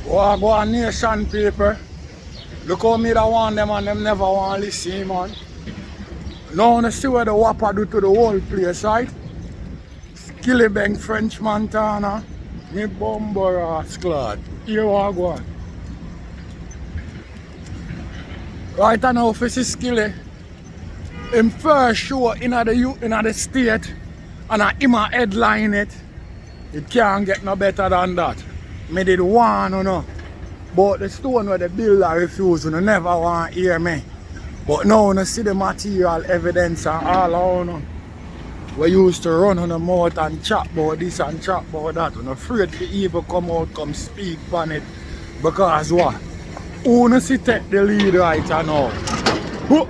Well, go on nation people. Look how me that want them and them never want to listen, man. Now you see what the whapper do to the whole place, right? Skillibeng French Montana. Me bumper squad. Here we go on. Right now if you see Skilly, him first show in the state and him a headline it. It can't get no better than that. Me did one, you know. But the stone where the builder refused, you never want to hear me. But now you see the material evidence and all around. We used to run on the mouth and chat about this and chat about that. We're afraid to even come out, come speak on it. Because what? Who you see take the lead right now? Whap,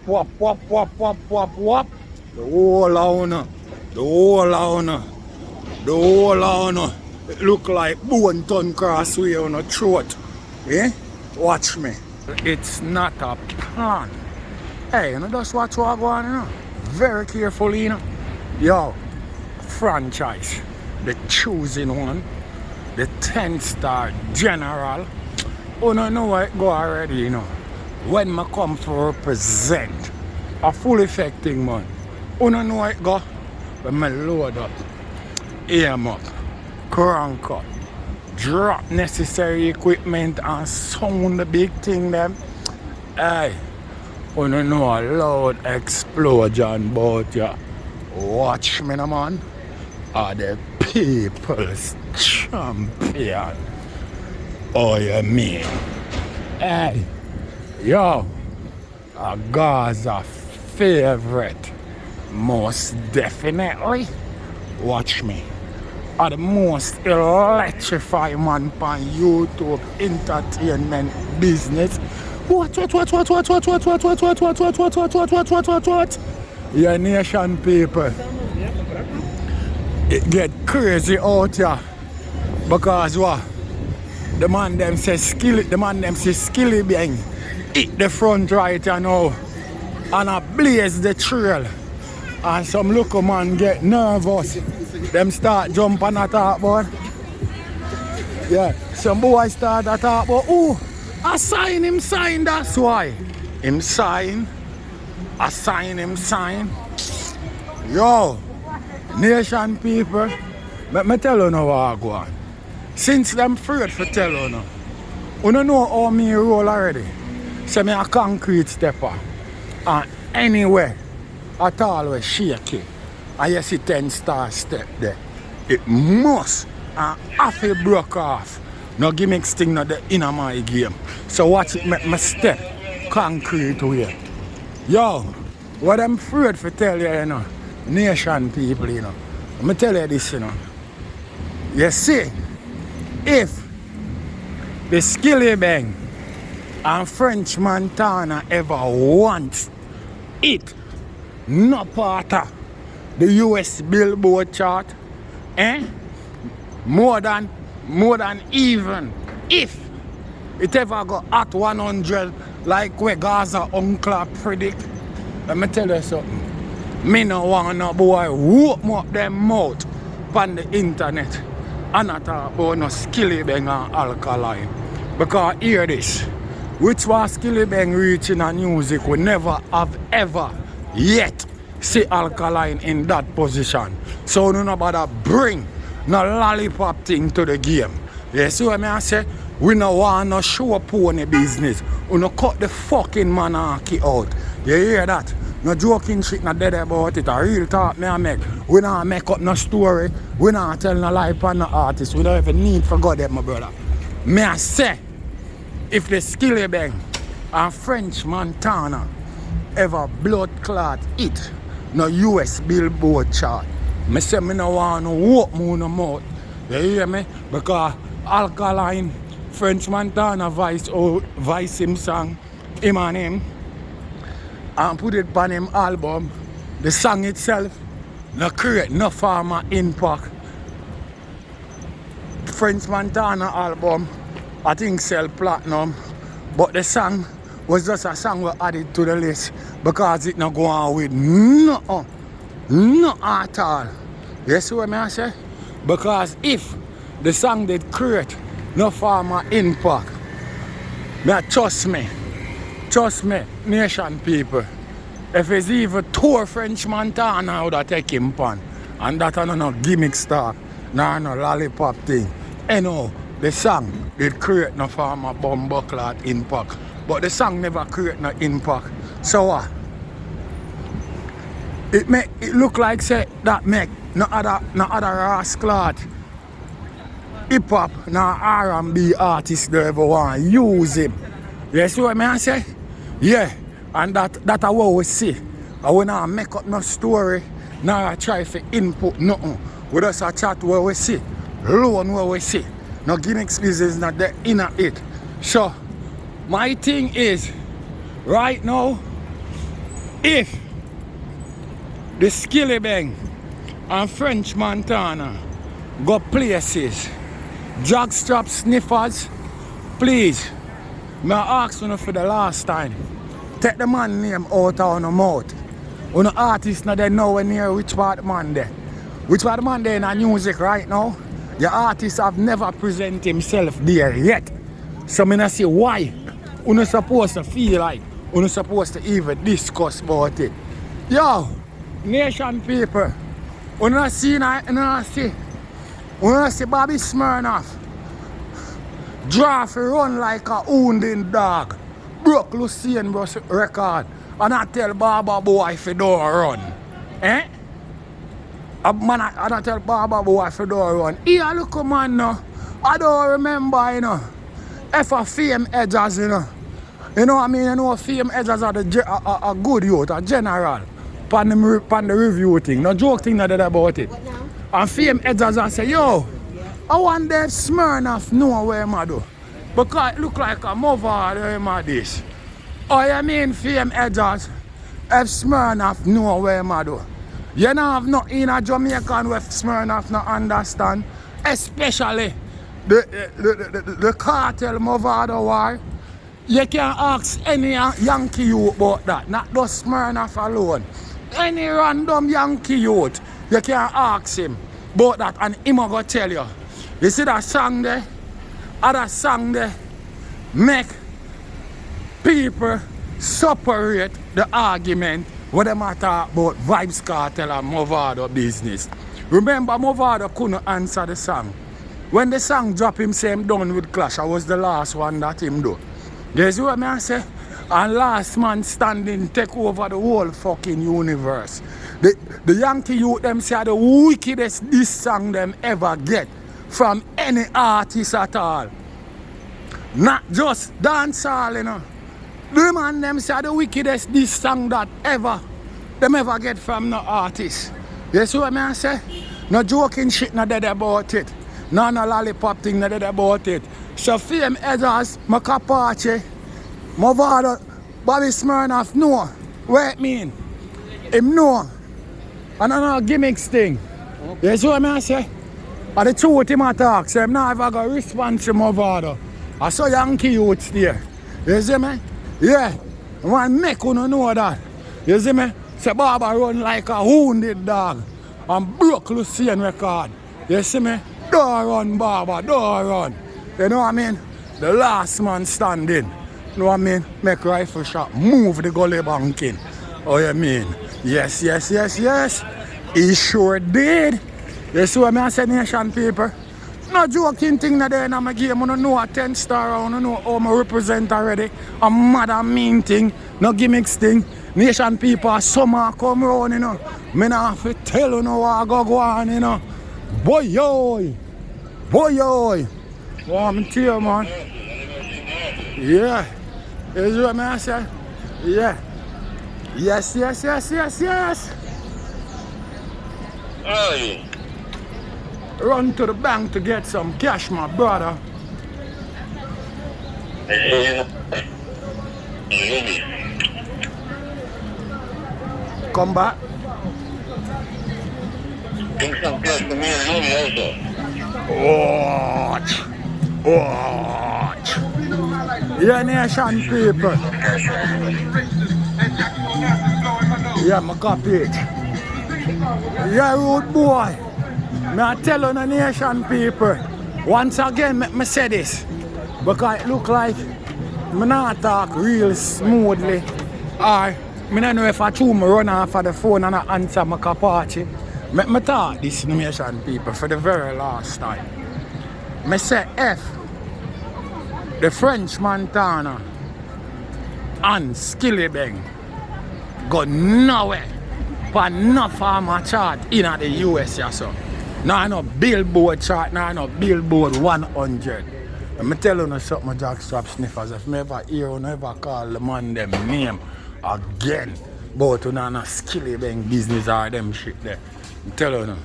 whap, whap, whap, whap, whap, whap. The whole owner. The whole owner. The whole owner. It look like bone ton crossway on the throat. Eh? Watch me. It's not a plan. Hey, you know, just watch what go on, you know. Very carefully, you know. Yo, franchise. The choosing one. The 10-star general. Oh, no, know where it go already, you know. When I come to represent a full effective man. Oh, no, know where it go. When I load up, aim up, crank up, drop necessary equipment and sound the big thing them. Hey, you know a loud explosion but ya. Watch me, no man. Are the people's champion. Oh, you mean? Hey, yo, a Gaza favorite. Most definitely. Watch me. Are the most electrifying man on YouTube entertainment business. What? Your nation people. It get crazy out here. Because what? The man them says Skillibeng hit the front right you know. And I blaze the trail. And some local man get nervous. Them start jumping at that boy. Yeah, some boys start to talk about, oh, I sign him sign, that's why. Him sign, I sign him sign. Yo, nation people, let me tell you now what I go on. Since them afraid for tell you now, you don't know how me roll already. So me a concrete stepper. And anywhere at all we shaky. And you see 10-star step there. It must and have to broke off. No gimmicks thing not the inner my game. So watch it make me step concrete way. Yo, what I'm afraid for tell you, you know, nation people, you know. Let me tell you this, you know. You see, if the Skillibeng and French Montana ever want it, no part of the US Billboard chart, more than even if it ever go at 100 like where Gaza uncle predict. Let me tell you something. Me no want no boy open up them mouth on the internet and not talk about no Skillibeng and Alkaline. Because hear this. Which was Skillibeng reaching a music we never have ever yet see Alkaline in that position. So no bother bring no lollipop thing to the game. You see what I say? We no want no show pony business. We no cut the fucking monarchy out. You hear that? No joking shit not dead about it. A real talk me I make. We not make up no story. We not tell no lie on no artist. We don't even need for God my brother. Me I say, if the Skillibeng and French Montana ever blood clot it, no US Billboard chart, me say me no want no walk more no mouth. You hear me? Because Alkaline, French Montana vice him song, him and him, and put it on him album. The song itself no create no farmer impact. French Montana album, I think sell platinum, but the song was just a song we added to the list because it not go on with no at all. You see what I say? Because if the song did create no form of impact. Trust me, nation people. If it's even two French Montana, I would have taken him pan. And that are no gimmick star, no lollipop thing. The song did create no form of bumbuckler impact. But the song never create no impact. So what? It look like say that make no other rascal hip hop no R&B artist they ever want use him. You see what I say? Yeah. And that what we see. I will not make up no story, nor try to input nothing. We just a chat where we see, loan where we see. No gimmicks business not there in it. So my thing is, right now, if the Skillibeng and French Montana go places, jockstrap sniffers, please, may I ask you for the last time, take the man name out of your mouth. When the artist not there nowhere near which part of the man there. Which part of the man there in the music right now, the artist have never presented himself there yet. So I see why you're not supposed to feel like you're not supposed to even discuss about it. Yo, nation people, you not see Bobby Smirnoff draw for run like a wounded dog. Broke Lucien record and I tell Baba boy if you don't run. Eh? Man, I tell Baba boy if you don't run. Here look man no. I don't remember, you know. If a fame edges, you know. You know what I mean? You know fame edges are a good youth, a general. Pan the review thing. No joke thing that about it. What now? And fame edges I say, yo, I want that Smirnoff know where I do. Because it look like a mother this. Oh, you mean fame edges? If Smirnoff know where I do. You don't have nothing in a Jamaican with Smirnoff not understand. Especially the cartel Movado war. You can ask any Yankee youth about that. Not just Smirnoff alone. Any random Yankee youth, you can ask him about that and him will go tell you. You see that song there? Other song there make people separate the argument what they talk about Vibes Cartel and Movado business. Remember Movado couldn't answer the song. When the song drop him say him done with Clash, I was the last one that him do. You see what I say? And last man standing take over the whole fucking universe. The Yankee youth them say the wickedest this song them ever get from any artist at all. Not just dancehall, you know. The man them say the wickedest this song that ever them ever get from no artist. You see what I say? No joking shit not dead about it. No lollipop thing not dead about it. So fame edges, Macapache, Movado, Bobby Smirnoff know what it mean. Him know. And I know gimmicks thing. You see what I say? And the truth him attack, so I'm not ever going to respond to Movado. I saw Yankee youths there. You see me? Yeah. I want to make you know that. You see me? Say Baba run like a wounded dog. And broke Lucien record. You see me? Don't run, Baba, don't run. You know what I mean? The last man standing. You know what I mean? Make rifle shot. Move the gully banking. Oh, you mean? Yes. He sure did. You see what I say, nation people? No joking thing that there in my game. I don't know a 10 star. I don't know how I represent already. A mad and mean thing. No gimmicks thing. Nation people, summer come round, you know. Me not have to tell you know what I go on, you know. Boy, yo. What I'm telling you, man. Yeah. You see what I say? Yeah. Yes. Hey. Run to the bank to get some cash, my brother. Come back. Bring some cash to me and also. Watch. Yeah, nation people. Yeah, I copy it. Yeah, rude boy. I tell you the nation people. Once again, me say this, because it look like me not talk real smoothly, or me don't know if I true me run off of the phone and I answer my Apache. Me talk this nation people for the very last time. Me say F, the French Montana and Skillibeng go nowhere for no farmer chart in the US. So. Now no billboard chart, now no billboard 100. Let me tell you something, jackstrap sniffers. If me ever hear or ever call the man them name again, but you know Skillibeng business or them shit there. I tell you,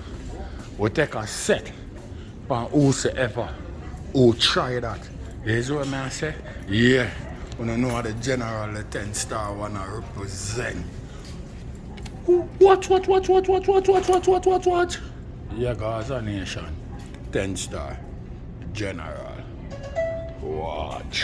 we take a set from whosoever who try that. Here's what I say. Yeah, we don't know how the general, the 10-star wanna represent. What? Yeah, Gaza Nation, 10-star general. Watch.